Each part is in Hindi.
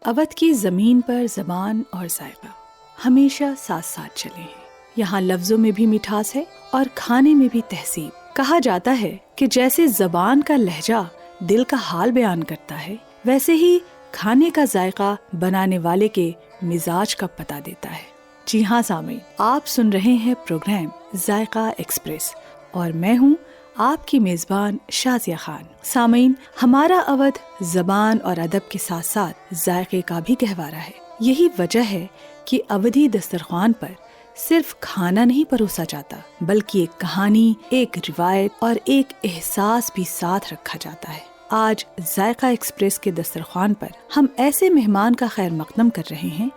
अवध की ज़मीन पर ज़बान और जायका हमेशा साथ साथ चले हैं। यहाँ लफ्ज़ों में भी मिठास है और खाने में भी तहसीब। कहा जाता है कि जैसे ज़बान का लहजा दिल का हाल बयान करता है, वैसे ही खाने का जायका बनाने वाले के मिजाज का पता देता है। जी हाँ सामीन, आप सुन रहे हैं प्रोग्राम जायका एक्सप्रेस और मैं हूँ आपकी मेजबान शाजिया खान। सामीन, हमारा अवध ज़बान और अदब के साथ साथ जायके का भी गहवारा है। यही वजह है कि अवधी दस्तरख्वान पर सिर्फ खाना नहीं परोसा जाता, बल्कि एक कहानी, एक रिवायत और एक एहसास भी साथ रखा जाता है। आज जायका एक्सप्रेस के दस्तरख्वान पर हम ऐसे मेहमान का खैर मकदम कर रहे हैं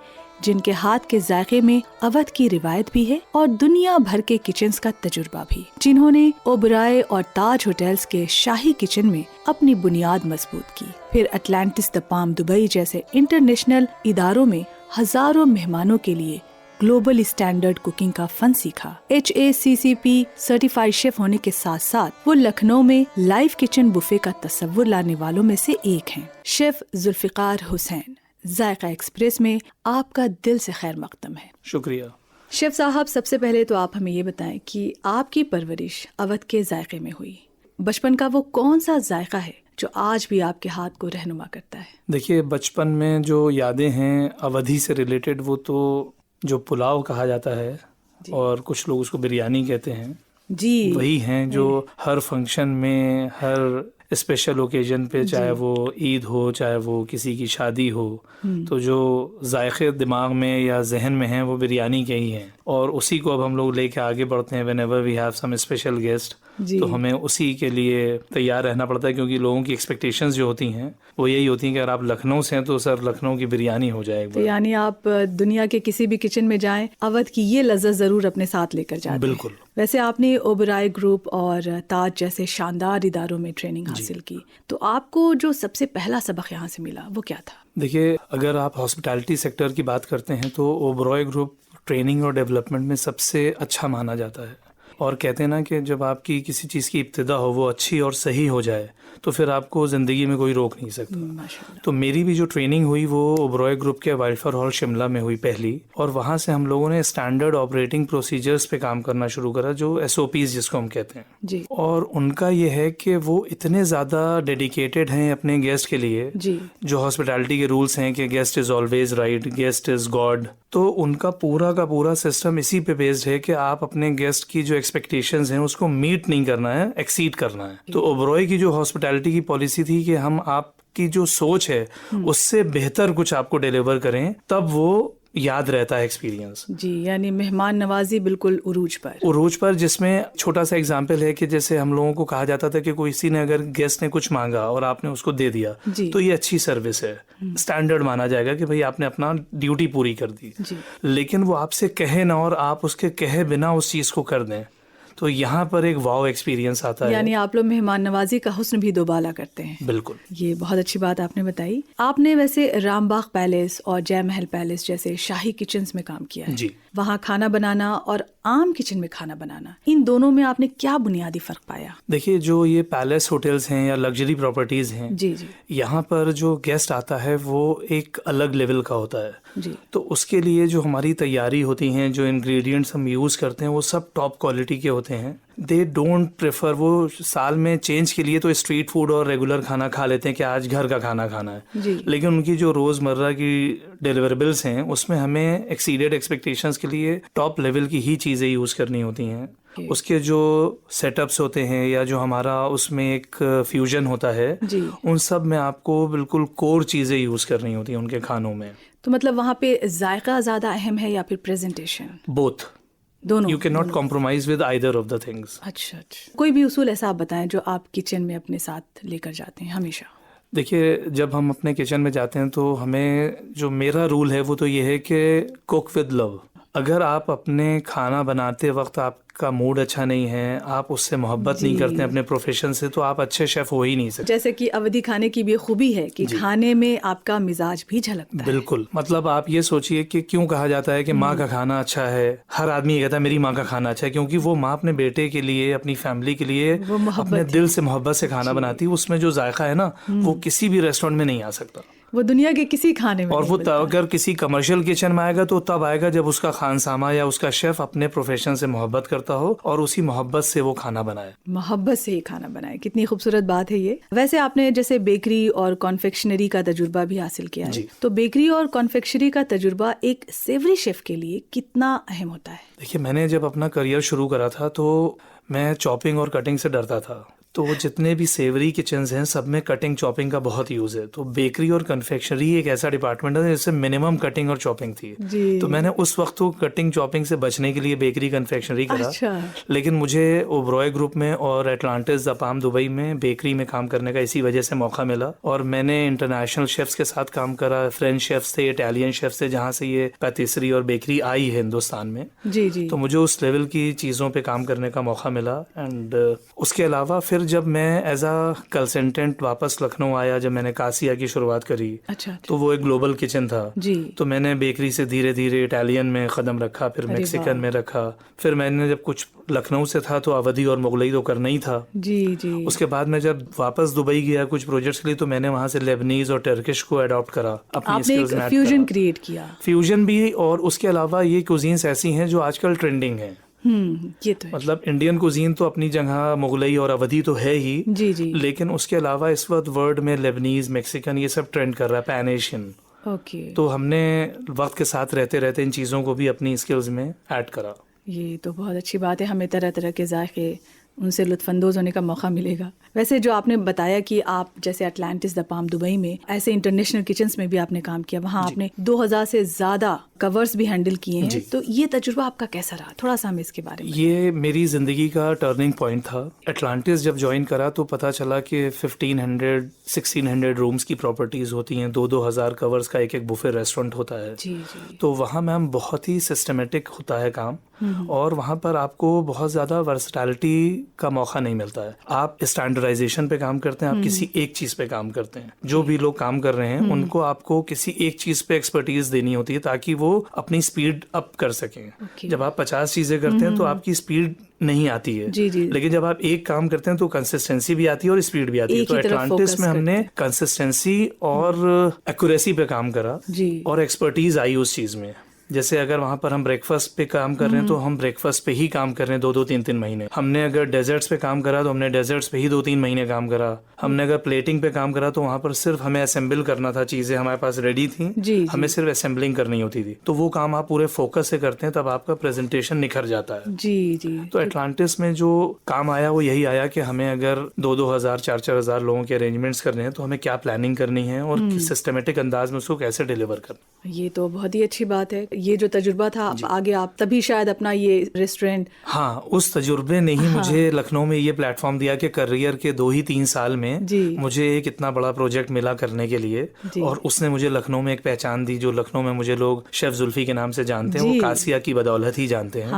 जिनके हाथ के जायके में अवध की रिवायत भी है और दुनिया भर के किचन्स का तजुर्बा भी, जिन्होंने ओबराय और ताज होटल्स के शाही किचन में अपनी बुनियाद मजबूत की। फिर अटलांटिस द पाम दुबई जैसे इंटरनेशनल इदारों में हजारों मेहमानों के लिए ग्लोबल स्टैंडर्ड कुकिंग का फन सीखा। HACCP सर्टिफाइड शेफ होने के साथ साथ वो लखनऊ में लाइव किचन बुफे का तस्वुर लाने वालों में से एक हैं। शेफ जुल्फिकार हुसैन, जायका एक्सप्रेस में आपका दिल से खैर मकदम है। शुक्रिया। शेफ साहब, सबसे पहले तो आप हमें ये बताएं कि आपकी परवरिश अवध के जायके में हुई। बचपन का वो कौन सा जायका है जो आज भी आपके हाथ को रहनुमा करता है? देखिए, बचपन में जो यादें हैं अवधी से रिलेटेड, वो तो जो पुलाव कहा जाता है और कुछ लोग उसको बिरयानी कहते हैं जी, वही हैं जो हर फंक्शन में, हर स्पेशल ओकेजन पे, चाहे वो ईद हो, चाहे वो किसी की शादी हो, तो जो जायके दिमाग में या जहन में हैं वो बिरयानी के ही हैं। और उसी को अब हम लोग लेके आगे बढ़ते हैं। Whenever we have some special guest, तो हमें उसी के लिए तैयार रहना पड़ता है, क्योंकि लोगों की एक्सपेक्टेशंस जो होती हैं वो यही होती हैं कि अगर आप लखनऊ से हैं तो सर लखनऊ की बिरयानी हो जाए। तो यानी आप दुनिया के किसी भी किचन में जाएं, अवध की ये लज्जत जरूर अपने साथ लेकर जाते हैं। बिल्कुल। वैसे आपने ओबराय ग्रुप और ताज जैसे शानदार इदारों में ट्रेनिंग हासिल की, तो आपको जो सबसे पहला सबक यहाँ से मिला वो क्या था? देखिए, अगर आप हॉस्पिटैलिटी सेक्टर की बात करते हैं तो ओबराय ग्रुप ट्रेनिंग और डेवलपमेंट में सबसे अच्छा माना जाता है। और कहते हैं ना कि जब आपकी किसी चीज़ की इब्तिदा हो, वो अच्छी और सही हो जाए, तो फिर आपको ज़िंदगी में कोई रोक नहीं सकता। तो मेरी भी जो ट्रेनिंग हुई वो ओबराय ग्रुप के वाइल्डफायर हॉल शिमला में हुई पहली, और वहाँ से हम लोगों ने स्टैंडर्ड ऑपरेटिंग प्रोसीजर्स पे काम करना शुरू करा, जो SOPs जिसको हम कहते हैं जी। और उनका ये है कि वो इतने ज़्यादा डेडिकेटेड हैं अपने गेस्ट के लिए जी। जो हॉस्पिटैलिटी के रूल्स हैं कि guest is always right, guest is God, तो उनका पूरा का पूरा सिस्टम इसी पे बेस्ड है कि आप अपने गेस्ट की जो एक्सपेक्टेशंस हैं उसको मीट नहीं करना है, एक्सीड करना है। तो ओबराय की जो हॉस्पिटैलिटी की पॉलिसी थी कि हम आपकी जो सोच है उससे बेहतर कुछ आपको डिलीवर करें, तब वो याद रहता है एक्सपीरियंस। जी, यानी मेहमान नवाजी बिल्कुल उरूज पर, जिसमें छोटा सा एग्जांपल है कि जैसे हम लोगों को कहा जाता था कि कोई किसी ने अगर गेस्ट ने कुछ मांगा और आपने उसको दे दिया, तो ये अच्छी सर्विस है, स्टैंडर्ड माना जाएगा कि भाई आपने अपना ड्यूटी पूरी कर दी। लेकिन वो आपसे कहे ना और आप उसके कहे बिना उस चीज़ को कर दें, तो यहाँ पर एक वाव एक्सपीरियंस आता है। यानी आप लोग मेहमान नवाजी का हुस्न भी दोबाला करते हैं। बिल्कुल, ये बहुत अच्छी बात आपने बताई। आपने वैसे रामबाग पैलेस और जय महल पैलेस जैसे शाही किचन्स में काम किया है जी। वहाँ खाना बनाना और आम किचन में खाना बनाना, इन दोनों में आपने क्या बुनियादी फर्क पाया? देखिए, जो ये पैलेस होटल्स हैं या लग्जरी प्रॉपर्टीज हैं, जी जी, यहाँ पर जो गेस्ट आता है वो एक अलग लेवल का होता है जी। तो उसके लिए जो हमारी तैयारी होती हैं, जो इंग्रेडिएंट्स हम यूज़ करते हैं, वो सब टॉप क्वालिटी के होते हैं। दे डोंट प्रेफर, वो साल में चेंज के लिए तो स्ट्रीट फूड और रेगुलर खाना खा लेते हैं कि आज घर का खाना खाना है जी। लेकिन उनकी जो रोज़मर्रा की डिलीवरेबल्स हैं उसमें हमें एक्सीडेड एक्सपेक्टेशंस के लिए टॉप लेवल की ही चीज़ें यूज़ करनी होती हैं। उसके जो सेटअप्स होते हैं या जो हमारा उसमें एक फ्यूजन होता है, उन सब में आपको बिल्कुल कोर चीज़ें यूज़ करनी होती हैं उनके खानों में। तो मतलब वहाँ पे जायका ज़्यादा अहम है या फिर प्रेजेंटेशन? बोथ, दोनों। You can not compromise with either of the things. अच्छा। कोई भी उसूल ऐसा आप बताएं जो आप किचन में अपने साथ लेकर जाते हैं हमेशा? देखिए, जब हम अपने किचन में जाते हैं तो हमें, जो मेरा रूल है वो तो ये है कि कुक विद लव। अगर आप अपने खाना बनाते वक्त आपका मूड अच्छा नहीं है, आप उससे मोहब्बत नहीं करते अपने प्रोफेशन से, तो आप अच्छे शेफ हो ही नहीं सकते। जैसे कि अवधी खाने की भी खूबी है कि खाने में आपका मिजाज भी झलकता है। बिल्कुल, मतलब आप ये सोचिए कि क्यों कहा जाता है कि माँ का खाना अच्छा है। हर आदमी ये कहता है मेरी माँ का खाना अच्छा है, क्योंकि वो माँ अपने बेटे के लिए, अपनी फैमिली के लिए अपने दिल से मोहब्बत से खाना बनाती है। उसमें जो जायका है ना, वो किसी भी रेस्टोरेंट में नहीं आ सकता। वो दुनिया के किसी खाने में और नहीं वो मिलता। अगर किसी कमर्शियल किचन में आएगा तो तब आएगा जब उसका खानसामा या उसका शेफ अपने प्रोफेशन से मोहब्बत करता हो और उसी मोहब्बत से वो खाना बनाए। मोहब्बत से ही खाना बनाए, कितनी खूबसूरत बात है ये। वैसे आपने जैसे बेकरी और कॉन्फेक्शनरी का तजुर्बा भी हासिल किया है, जी। तो बेकरी और कॉन्फेक्शनरी का तजुर्बा एक सेवरी शेफ के लिए कितना अहम होता है? देखिए, मैंने जब अपना करियर शुरू करा था तो मैं चॉपिंग और कटिंग से डरता था। तो जितने भी सेवरी किचन्स हैं सब में कटिंग चॉपिंग का बहुत यूज़ है। तो बेकरी और कन्फेक्शनरी एक ऐसा डिपार्टमेंट है जिससे मिनिमम कटिंग और चॉपिंग थी। जी। तो मैंने उस वक्त तो कटिंग चॉपिंग से बचने के लिए बेकरी कन्फेक्शनरी करा। अच्छा। लेकिन मुझे ओबरॉय ग्रुप में और एटलांटिस दपाम दुबई में बेकरी में काम करने का इसी वजह से मौका मिला। और मैंने इंटरनेशनल शेफ्स के साथ काम करा, फ्रेंच शेफ्स थे, इटालियन शेफ्स थे, जहाँ से ये पैटिसरी और बेकरी आई है हिंदुस्तान में। जी जी। तो मुझे उस लेवल की चीज़ों पे काम करने का मौका मिला। एंड उसके अलावा फिर जब मैं एज अ कंसल्टेंट वापस लखनऊ आया, जब मैंने कासिया की शुरुआत करी, अच्छा। तो वो एक ग्लोबल किचन था। जी। तो मैंने बेकरी से धीरे धीरे इटालियन में कदम रखा, फिर मैक्सिकन में रखा। फिर मैंने जब कुछ लखनऊ से था तो अवधी और मुगलई तो करना ही था। जी जी। उसके बाद मैं जब वापस दुबई गया कुछ प्रोजेक्ट्स के लिए, तो मैंने वहाँ से लेबनीज और टर्किश को अडॉप्ट करा, अपनी आपने स्किल्स एक में ऐड फ्यूजन करा। क्रिएट किया। फ्यूजन भी, और उसके अलावा ये कुजीन्स ऐसी हैं जो आजकल ट्रेंडिंग हैं। ये तो है। मतलब इंडियन कुजीन तो अपनी जगह मुगलई और अवधी तो है ही, जी जी। लेकिन उसके अलावा इस वक्त वर्ल्ड में लेबनीज, मैक्सिकन, ये सब ट्रेंड कर रहा है, पैन एशियन। ओके। तो हमने वक्त के साथ रहते रहते इन चीज़ों को भी अपनी स्किल्स में ऐड करा। ये तो बहुत अच्छी बात है, हमें तरह तरह के जायके उनसे लुत्फानंदोज़ होने का मौका मिलेगा। वैसे जो आपने बताया कि आप जैसे अटलांटिस दपाम दुबई में ऐसे इंटरनेशनल किचन्स में भी आपने काम किया, वहाँ आपने 2000 से ज़्यादा कवर्स भी हैंडल किए हैं, तो ये तजुर्बा आपका कैसा रहा? थोड़ा सा हमें इसके बारे में। ये मेरी ज़िंदगी का टर्निंग पॉइंट था। अटलांटिस जब ज्वाइन करा तो पता चला कि 1500-1600 रूम्स की प्रॉपर्टीज़ होती हैं, 2-2 हज़ार कवर्स का एक एक बुफे रेस्टोरेंट होता है। जी जी। तो वहाँ मैम बहुत ही सिस्टमेटिक होता है काम, और वहाँ पर आपको बहुत ज़्यादा वर्सटैलिटी का मौका नहीं मिलता है। आप स्टैंडर्डाइजेशन पे काम करते हैं, आप किसी एक चीज़ पे काम करते हैं। जो भी लोग काम कर रहे हैं उनको आपको किसी एक चीज़ पे एक्सपर्टीज देनी होती है ताकि वो अपनी स्पीड अप कर सकें। जब आप 50 चीज़ें करते हैं तो आपकी स्पीड नहीं आती है। जी जी। लेकिन जब आप एक काम करते हैं तो कंसिस्टेंसी भी आती है और स्पीड भी आती है। तो अटलांटिस में हमने कंसिस्टेंसी और एक्यूरेसी पे काम करा, और एक्सपर्टीज आई उस चीज़ में। जैसे अगर वहाँ पर हम ब्रेकफास्ट पे काम कर रहे हैं तो हम ब्रेकफास्ट पे ही काम कर रहे हैं 2-2-3-3 महीने। हमने अगर डेजर्ट्स पे काम करा तो हमने डेजर्ट्स पे ही 2-3 महीने काम करा। हमने अगर प्लेटिंग पे काम करा तो वहाँ पर सिर्फ हमें असेंबल करना था, चीज़ें हमारे पास रेडी थी, हमें सिर्फ असेंबलिंग करनी होती थी। तो वो काम आप पूरे फोकस से करते हैं, तब आपका प्रेजेंटेशन निखर जाता है। जी जी। तो अटलांटिस में जो काम आया वो यही आया कि हमें अगर 2-2 हज़ार 4-4 हज़ार लोगों के अरेंजमेंट्स करने हैं तो हमें क्या प्लानिंग करनी है और सिस्टमेटिक अंदाज में उसको कैसे डिलीवर करना। ये तो बहुत ही अच्छी बात है। ये जो तजुर्बा था आगे आप तभी शायद अपना ये रेस्टोरेंट। हाँ, उस तजुर्बे ने ही मुझे लखनऊ में ये प्लेटफॉर्म दिया कि करियर के 2 ही 3 साल में मुझे एक इतना बड़ा प्रोजेक्ट मिला करने के लिए, और उसने मुझे लखनऊ में एक पहचान दी। जो लखनऊ में मुझे लोग शेफ जुल्फी के नाम से जानते हैं, वो कासिया की बदौलत ही जानते हैं।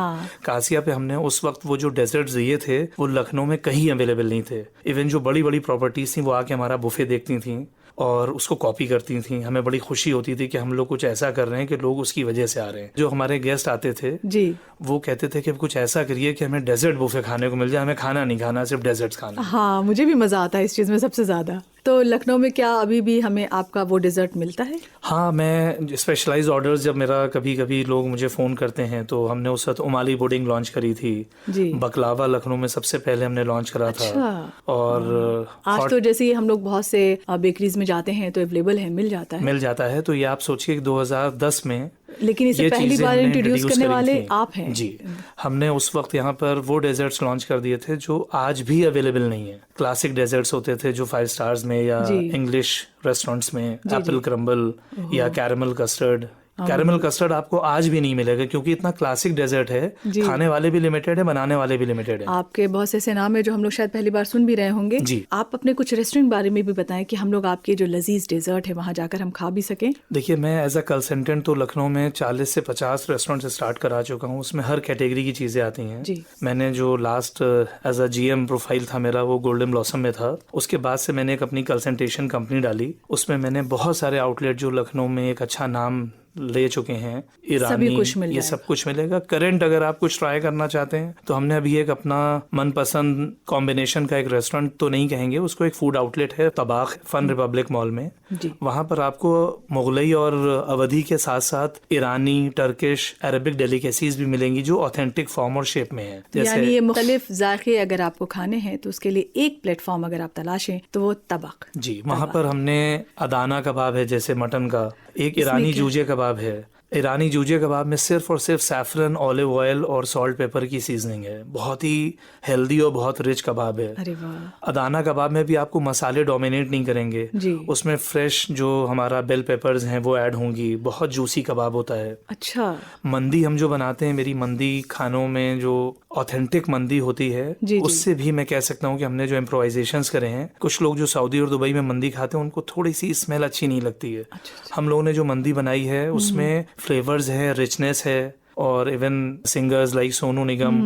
कासिया पे हमने उस वक्त वो जो डेजर्ट्स दिए थे वो लखनऊ में कहीं अवेलेबल नहीं थे। इवन जो बड़ी बड़ी प्रॉपर्टीज थी वो आके हमारा बुफे देखती थी और उसको कॉपी करती थी। हमें बड़ी खुशी होती थी कि हम लोग कुछ ऐसा कर रहे हैं कि लोग उसकी वजह से आ रहे हैं। जो हमारे गेस्ट आते थे वो कहते थे कि कुछ ऐसा करिए कि हमें डेजर्ट बुफे खाने को मिल जाए, हमें खाना नहीं खाना, सिर्फ डेजर्ट्स खाना। हाँ, मुझे भी मजा आता है इस चीज में सबसे ज्यादा। तो लखनऊ में क्या अभी भी हमें आपका वो डेजर्ट मिलता है? हाँ, मैं स्पेशलाइज्ड ऑर्डर्स जब मेरा कभी कभी लोग मुझे फ़ोन करते हैं तो हमने उस वक्त उमाली पुडिंग लॉन्च करी थी। बकलावा लखनऊ में सबसे पहले हमने लॉन्च करा था। और आज तो जैसे हम लोग बहुत से बेकरीज में जाते हैं तो अवेलेबल है, मिल जाता है। तो ये आप सोचिए कि 2010 में, लेकिन इसे पहली बार इंट्रोड्यूस करने वाले आप हैं। जी, हमने उस वक्त यहाँ पर वो डेजर्ट्स लॉन्च कर दिए थे जो आज भी अवेलेबल नहीं है। क्लासिक डेजर्ट्स होते थे जो 5 स्टार्स में या इंग्लिश रेस्टोरेंट्स में, एप्पल क्रम्बल या कैरेमल कस्टर्ड। कैरेमल कस्टर्ड आपको आज भी नहीं मिलेगा क्योंकि इतना क्लासिक डेजर्ट है, खाने वाले भी लिमिटेड है, बनाने वाले भी लिमिटेड है। आपके बहुत से ऐसे नाम है जो हम लोग शायद पहली बार सुन भी रहे होंगे। जी। आप अपने कुछ रेस्टोरेंट बारे में भी बताएं कि हम लोग आपके जो लजीज डेजर्ट है वहाँ जाकर हम खा भी सकें। देखिए, मैं एज अ कंसल्टेंट तो लखनऊ में 40 से 50 रेस्टोरेंट से स्टार्ट करा चुका हूँ। उसमें हर कैटेगरी की चीज़ें आती हैं। मैंने जो last as a GM profile था मेरा वो गोल्डन ब्लॉसम में था। उसके बाद से मैंने एक अपनी कंसल्टेशन कंपनी डाली। उसमें मैंने बहुत सारे आउटलेट जो लखनऊ में एक अच्छा नाम ले चुके हैं, ईरानी, ये सब कुछ मिलेगा। करंट अगर आप कुछ ट्राई करना चाहते हैं तो हमने अभी एक अपना मनपसंद कॉम्बिनेशन का एक रेस्टोरेंट तो नहीं कहेंगे उसको, एक फूड आउटलेट है तबाख फन रिपब्लिक मॉल में। जी। वहाँ पर आपको मुगलई और अवधी के साथ साथ ईरानी, टर्किश, अरबिक डेलिकेसीज भी मिलेंगी जो ऑथेंटिक फॉर्म और शेप में है। यानी ये मुख्तलिफ जायके अगर आपको खाने हैं तो उसके लिए एक प्लेटफॉर्म अगर आप तलाशें तो वो तबक। जी, वहाँ पर हमने अदाना कबाब है जैसे मटन का, एक ईरानी जूजे कबाब है। ईरानी जूजे कबाब में सिर्फ और सिर्फ सैफरन, ऑलिव ऑयल और सॉल्ट पेपर की सीजनिंग है। बहुत ही हेल्दी और बहुत रिच कबाब है। अरे वाह। अदाना कबाब में भी आपको मसाले डोमिनेट नहीं करेंगे जी। उसमें फ्रेश जो हमारा बेल पेपर्स हैं वो ऐड होंगी। बहुत जूसी कबाब होता है। अच्छा। मंदी हम जो बनाते हैं, मेरी मंदी खानों में जो ऑथेंटिक मंदी होती है जी, उससे भी मैं कह सकता हूँ कि हमने जो इम्प्रोवाइजेशंस करे हैं। कुछ लोग जो सऊदी और दुबई में मंदी खाते हैं उनको थोड़ी सी स्मेल अच्छी नहीं लगती है। अच्छा। हम लोगों ने जो मंदी बनाई है उसमें फ्लेवर्स है, रिचनेस है। और even singers like Sonu Nigam,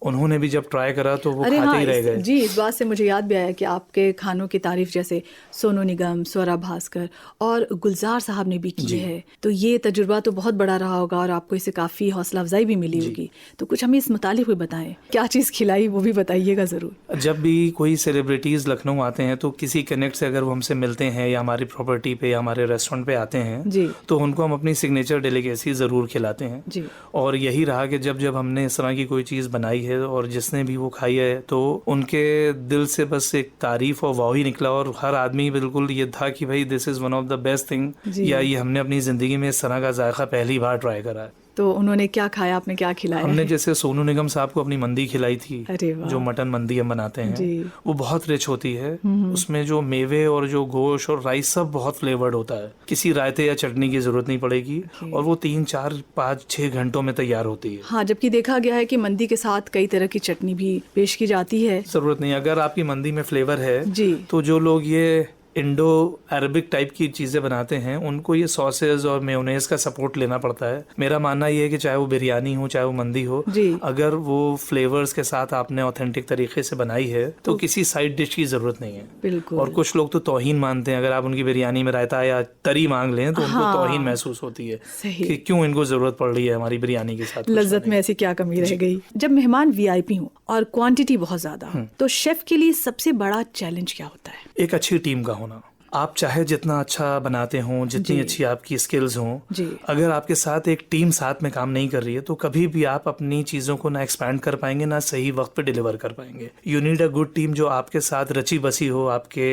उन्होंने भी जब ट्राई करा तो वो खाते ही रह गए। जी, इस बात से मुझे याद भी आया कि आपके खानों की तारीफ जैसे सोनू निगम, स्वरा भास्कर और गुलजार साहब ने भी की है, तो ये तजुर्बा तो बहुत बड़ा रहा होगा और आपको इससे काफ़ी हौसला अफजाई भी मिली होगी। तो कुछ हमें इस मुतालिक भी बताएं, क्या चीज़ खिलाई वो भी बताइएगा ज़रूर। जब भी कोई सेलिब्रिटीज़ लखनऊ आते हैं तो किसी कनेक्ट से अगर वो हमसे मिलते हैं या हमारी प्रॉपर्टी पे या हमारे रेस्टोरेंट पे आते हैं जी, तो उनको हम अपनी सिग्नेचर डेलीकेसी ज़रूर खिलाते हैं। जी। और यही रहा कि जब जब हमने इस तरह की कोई चीज़ बनाई है और जिसने भी वो खाई है तो उनके दिल से बस एक तारीफ और वाह ही निकला। और हर आदमी बिल्कुल ये था कि भाई this is one of the best thing, या ये हमने अपनी ज़िंदगी में इस तरह का जायका पहली बार ट्राई करा है। तो उन्होंने क्या खाया, आपने क्या खिलाया? हमने जैसे सोनू निगम साहब को अपनी मंदी खिलाई थी। अरे वाह। जो मटन मंदी हम बनाते हैं जी। वो बहुत रिच होती है। उसमें जो मेवे और जो गोश्त और राइस सब बहुत फ्लेवर्ड होता है। किसी रायते या चटनी की जरूरत नहीं पड़ेगी और वो 3, 4, 5, 6 घंटों में तैयार होती है। हाँ, जबकि देखा गया है कि मंदी के साथ कई तरह की चटनी भी पेश की जाती है। जरूरत नहीं, अगर आपकी मंदी में फ्लेवर है जी, तो जो लोग ये इंडो अरबिक टाइप की चीज़ें बनाते हैं उनको ये सॉसेज और मेयोनेज का सपोर्ट लेना पड़ता है। मेरा मानना ये है कि चाहे वो बिरयानी हो चाहे वो मंदी हो, अगर वो फ्लेवर्स के साथ आपने ऑथेंटिक तरीके से बनाई है तो किसी साइड डिश की ज़रूरत नहीं है। बिल्कुल। और कुछ लोग तो तौहीन मानते हैं, अगर आप उनकी बिरयानी में रायता या तरी मांग लें तो उनको तौहीन महसूस होती है कि क्यों इनको ज़रूरत पड़ रही है हमारी बिरयानी के साथ। लज्जत में ऐसी क्या कमी रह गई। जब मेहमान VIP हो और क्वांटिटी बहुत ज़्यादा हो तो शेफ के लिए सबसे बड़ा चैलेंज क्या होता है? एक अच्छी टीम का होना। आप चाहे जितना अच्छा बनाते हों, जितनी अच्छी आपकी स्किल्स हों, अगर आपके साथ एक टीम साथ में काम नहीं कर रही है तो कभी भी आप अपनी चीज़ों को ना एक्सपैंड कर पाएंगे ना सही वक्त पे डिलीवर कर पाएंगे। You need a good team जो आपके साथ रची बसी हो, आपके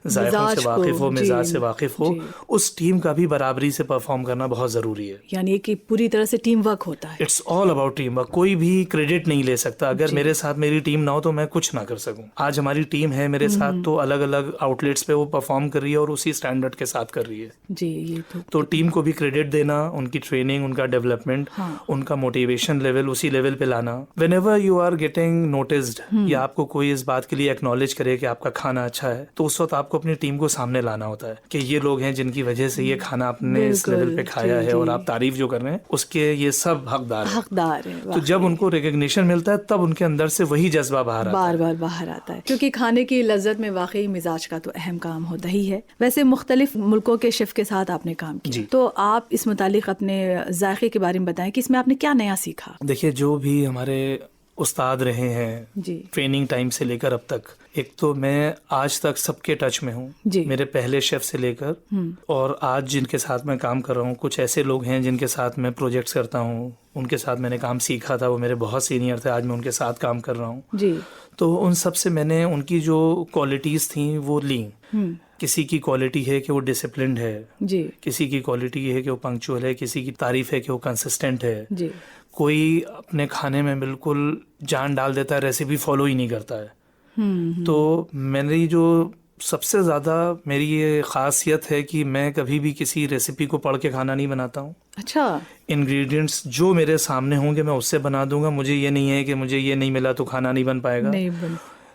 जायकों से वाकिफ हो, मिजाज से वाकिफ हो। उस टीम का भी बराबरी से परफॉर्म करना बहुत ज़रूरी है। यानी कि पूरी तरह से टीम वर्क होता है। It's all about team work. कोई भी क्रेडिट नहीं ले सकता। अगर मेरे साथ मेरी टीम ना हो तो मैं कुछ ना कर सकूं। आज हमारी टीम है मेरे साथ तो अलग अलग आउटलेट्स पे वो परफॉर्म कर रही है और उसी स्टैंडर्ड के साथ कर रही है। जी, ये तो टीम को भी क्रेडिट देना, उनकी ट्रेनिंग, उनका डेवलपमेंट, उनका मोटिवेशन लेवल उसी लेवल पे लाना। Whenever you are getting noticed या आपको कोई इस बात के लिए एक्नॉलेज करे कि आपका खाना अच्छा है तो उस वक्त आपको अपनी टीम को सामने लाना होता है कि ये लोग हैं जिनकी वजह से ये खाना आपने इस लेवल पे खाया है और आप तारीफ जो कर रहे हैं उसके ये सब हकदार है। तो जब उनको रिकग्निशन मिलता है तब उनके अंदर से वही जज्बा बाहर आता है क्योंकि खाने की लज्जत में वाकई मिजाज का तो अहम काम होता ही है। वैसे मुख्तलिफ मुल्कों के शेफ के साथ आपने काम किया तो आप इस मुतालिक अपने जायके के बारे में बताएं कि इसमें आपने क्या नया सीखा? देखिए, जो भी हमारे उस्ताद रहे हैं ट्रेनिंग टाइम से लेकर अब तक, एक तो मैं आज तक सबके टच में हूँ, मेरे पहले शेफ से लेकर और आज जिनके साथ मैं काम कर रहा हूँ। कुछ ऐसे लोग हैं जिनके साथ मैं प्रोजेक्ट्स करता हूँ, उनके साथ मैंने काम सीखा था, वो मेरे बहुत सीनियर थे, आज मैं उनके साथ काम कर रहा हूँ। तो उन सब से मैंने उनकी जो क्वालिटीज़ थी वो ली। किसी की क्वालिटी है कि वो डिसिप्लिन्ड है, किसी की क्वालिटी ये है कि वो पंक्चुअल है, किसी की तारीफ है कि वो कंसिस्टेंट है, कोई अपने खाने में बिल्कुल जान डाल देता है, रेसिपी फॉलो ही नहीं करता है। तो मेरी जो सबसे ज़्यादा मेरी ये ख़ासियत है कि मैं कभी भी किसी रेसिपी को पढ़ के खाना नहीं बनाता हूँ। अच्छा। इंग्रेडिएंट्स जो मेरे सामने होंगे मैं उससे बना दूंगा। मुझे ये नहीं है कि मुझे ये नहीं मिला तो खाना नहीं बन पाएगा।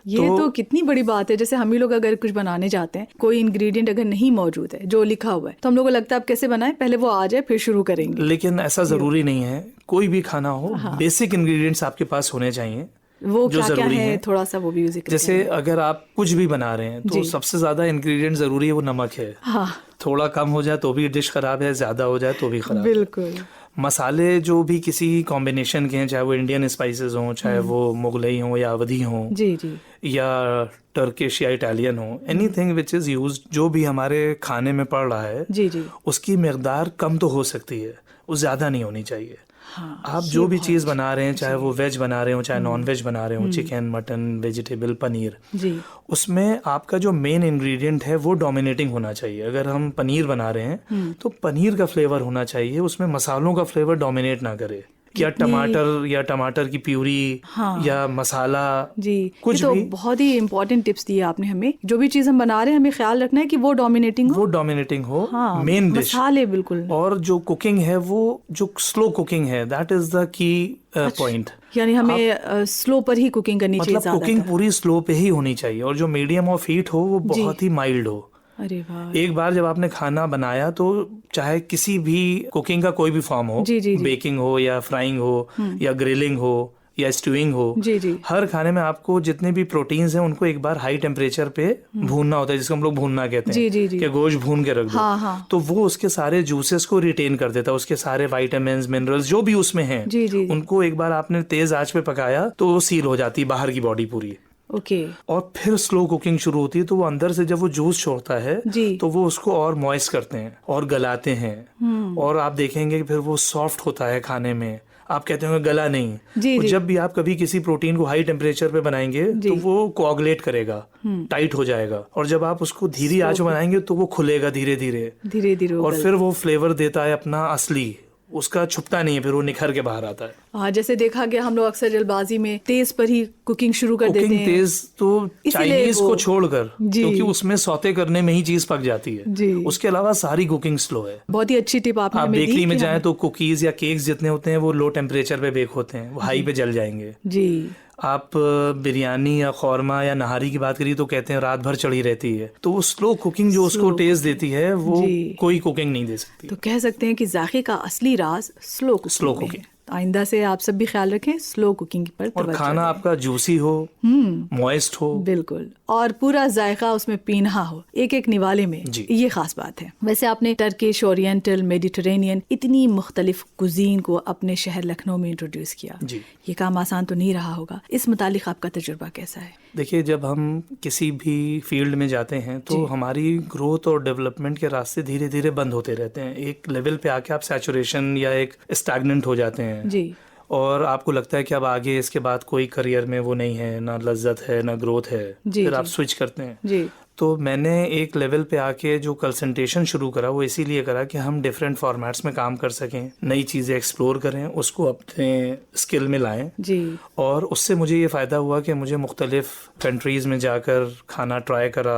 ये तो कितनी बड़ी बात है। जैसे हम ही लोग अगर कुछ बनाने जाते हैं, कोई इंग्रेडिएंट अगर नहीं मौजूद है जो लिखा हुआ है तो हम लोगों को लगता है आप कैसे बनाएं, पहले वो आ जाए फिर शुरू करेंगे। लेकिन ऐसा ज़रूरी नहीं है। कोई भी खाना हो, बेसिक इंग्रेडिएंट्स आपके पास होने चाहिए। वो जो क्या है थोड़ा सा वो भी जिक्र जैसे अगर आप कुछ भी बना रहे हैं तो सबसे ज्यादा इंग्रेडिएंट जरूरी है वो नमक है। थोड़ा कम हो जाए तो भी डिश खराब है, ज्यादा हो जाए तो भी खराब। बिल्कुल। मसाले जो भी किसी कॉम्बिनेशन के हैं, चाहे वो इंडियन स्पाइसेस हों, चाहे वो मुगलई हों या अवधी हों, जी जी, या टर्किश या इटालियन हो, एनीथिंग विच इज़ यूज, जो भी हमारे खाने में पड़ रहा है जी जी, उसकी मकदार कम तो हो सकती है, वो ज़्यादा नहीं होनी चाहिए। हाँ, आप ये जो भी बहुत चीज़ बना रहे हैं, चाहे जी, वो वेज बना रहे हो, चाहे नॉन वेज बना रहे हो, चिकन, मटन, वेजिटेबल, पनीर, जी उसमें आपका जो मेन इंग्रेडिएंट है वो डोमिनेटिंग होना चाहिए। अगर हम पनीर बना रहे हैं तो पनीर का फ्लेवर होना चाहिए, उसमें मसालों का फ्लेवर डोमिनेट ना करे, या टमाटर की प्यूरी, हाँ, या मसाला, जी, कुछ ये तो भी बहुत ही इम्पोर्टेंट टिप्स दिए आपने हमें। जो भी चीज़ हम बना रहे हैं हमें ख्याल रखना है कि वो डोमिनेटिंग हो, हाँ, मेन डिश। मसाले बिल्कुल, और जो कुकिंग है वो जो स्लो कुकिंग है, that is the key point. यानी हमें स्लो पर ही कुकिंग करनी चाहिए, मतलब कुकिंग पूरी स्लो पे ही होनी चाहिए, और जो मीडियम ऑफ हीट हो वो बहुत ही माइल्ड हो। अरे वाह, एक बार जब आपने खाना बनाया तो चाहे किसी भी कुकिंग का कोई भी फॉर्म हो, जी, जी, जी, बेकिंग हो या फ्राइंग हो या ग्रिलिंग हो या स्ट्यूइंग हो, जी जी, हर खाने में आपको जितने भी प्रोटीन्स हैं उनको एक बार हाई टेम्परेचर पे भूनना होता है, जिसको हम लोग भूनना कहते हैं, जी जी जी, कि गोश्त भून के रख दो। हाँ हाँ, तो वो उसके सारे जूसेस को रिटेन कर देता है, उसके सारे विटामिन्स, मिनरल्स जो भी उसमें हैं, जी जी, उनको एक बार आपने तेज आंच पे पकाया तो वो सील हो जाती है बाहर की बॉडी पूरी। ओके, और फिर स्लो कुकिंग शुरू होती है, तो वो अंदर से जब वो जूस छोड़ता है जी, तो वो उसको और मॉइस्ट करते हैं और गलाते हैं, और आप देखेंगे कि फिर वो सॉफ्ट होता है खाने में। आप कहते होंगे गला नहीं, जी तो जी, जब भी आप कभी किसी प्रोटीन को हाई टेम्परेचर पे बनाएंगे तो वो कोआगुलेट करेगा, टाइट हो जाएगा, और जब आप उसको धीरे आंच में बनाएंगे तो वो खुलेगा धीरे धीरे धीरे धीरे, और फिर वो फ्लेवर देता है अपना असली, उसका छुपता नहीं है, फिर वो निखर के बाहर आता है। हाँ, जैसे देखा गया हम लोग अक्सर जल्दबाजी में तेज पर ही कुकिंग शुरू कर देते हैं, तेज तो चाइनीज को छोड़कर, क्योंकि उसमें सौते करने में ही चीज पक जाती है जी, उसके अलावा सारी कुकिंग स्लो है। बहुत ही अच्छी टिप आपने आप हमें दी बेकरी में कि जाएं तो कुकीज या केक्स जितने होते हैं वो लो टेम्परेचर पे बेक होते हैं, वो हाई पे जल जाएंगे। जी, आप बिरयानी या खौरमा या नहारी की बात करिए तो कहते हैं रात भर चढ़ी रहती है, तो वो स्लो कुकिंग जो उसको टेस्ट देती है वो कोई कुकिंग नहीं दे सकती। तो कह सकते हैं कि जायके का असली राज स्लो कुकिंग। आइंदा से आप सब भी ख्याल रखें, स्लो कुकिंग पर और खाना आपका जूसी हो, मॉइस्ट हो, बिल्कुल, और पूरा जायका उसमें पीना हो एक एक निवाले में, ये खास बात है। वैसे आपने टर्किश, ओरिएंटल, मेडिटेरेनियन, इतनी मुख्तलिफ कुजीन को अपने शहर लखनऊ में इंट्रोड्यूस किया, ये काम आसान तो नहीं रहा होगा। इस मुतालिक आपका तजुर्बा कैसा है? देखिए, जब हम किसी भी फील्ड में जाते हैं तो हमारी ग्रोथ और डेवलपमेंट के रास्ते धीरे धीरे बंद होते रहते हैं। एक लेवल पे आके आप सैचुरेशन या एक स्टैग्नेंट हो जाते हैं जी, और आपको लगता है कि अब आगे इसके बाद कोई करियर में वो नहीं है, ना लज्जत है ना ग्रोथ है, फिर आप स्विच करते हैं। जी, तो मैंने एक लेवल पे आके जो कंसंट्रेशन शुरू करा वो इसीलिए करा कि हम डिफरेंट फॉर्मेट्स में काम कर सकें, नई चीज़ें एक्सप्लोर करें, उसको अपने स्किल में लाएं जी, और उससे मुझे ये फ़ायदा हुआ कि मुझे मुख्तलिफ कंट्रीज़ में जाकर खाना ट्राई करा,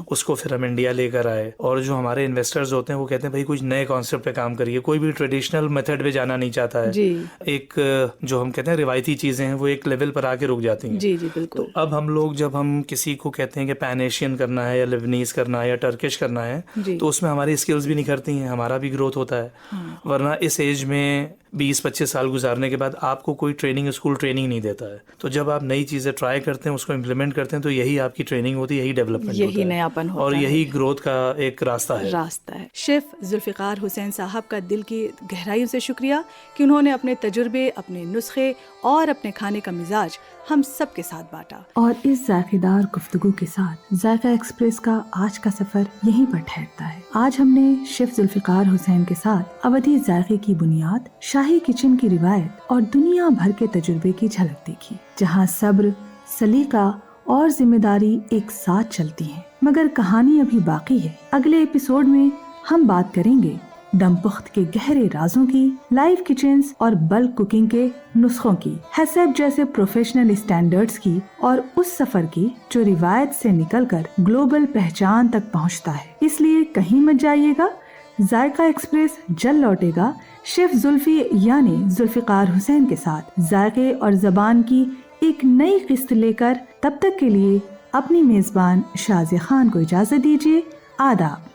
उसको फिर हम इंडिया लेकर आए। और जो हमारे इन्वेस्टर्स होते हैं वो कहते हैं भाई कुछ नए कॉन्सेप्ट पे काम करिए, कोई भी ट्रेडिशनल मेथड पे जाना नहीं चाहता है। एक जो हम कहते हैं रिवायती चीज़ें हैं वो एक लेवल पर आके रुक जाती हैं। जी जी, बिल्कुल। तो अब हम लोग जब हम किसी को कहते हैं कि पैन एशियन करना है या लेबनीज करना है या टर्किश करना है, तो उसमें हमारी स्किल्स भी निखरती हैं, हमारा भी ग्रोथ होता है। वरना इस एज में 20-25 साल गुजारने के बाद आपको कोई ट्रेनिंग स्कूल ट्रेनिंग नहीं देता है। तो जब आप नई चीज़ें ट्राई करते हैं, उसको इम्प्लीमेंट करते हैं, तो यही आपकी ट्रेनिंग होती है, यही डेवलपमेंट होता है, यही नयापन होता है और यही ग्रोथ का एक रास्ता है। शेफ जुल्फ़िकार हुसैन साहब का दिल की गहराइयों से शुक्रिया कि उन्होंने अपने तजुर्बे, अपने नुस्खे और अपने खाने का मिजाज हम सब के साथ बांटा। और इस जायकेदार गुफ्तगू के साथ जायका एक्सप्रेस का आज का सफर यहीं पर ठहरता है। आज हमने शेफ जुल्फ़िकार हुसैन के साथ अवधी जायके की बुनियाद, शाही किचन की रिवायत और दुनिया भर के तजुर्बे की झलक देखी, जहाँ सब्र, सलीका और जिम्मेदारी एक साथ चलती हैं। मगर कहानी अभी बाकी है। अगले एपिसोड में हम बात करेंगे दमपुख्त के गहरे राजों की, लाइव किचन्स और बल्क कुकिंग के नुस्खों की, हैसेब जैसे प्रोफेशनल स्टैंडर्ड्स की, और उस सफर की जो रिवायत से निकलकर ग्लोबल पहचान तक पहुंचता है। इसलिए कहीं मत जाइएगा, जायका एक्सप्रेस जल्द लौटेगा शेफ जुल्फी यानी जुल्फ़िकार हुसैन के साथ जायके और ज़बान की एक नई किस्त लेकर। तब तक के लिए अपनी मेजबान शाज़िया खान को इजाज़त दीजिए। आदाब।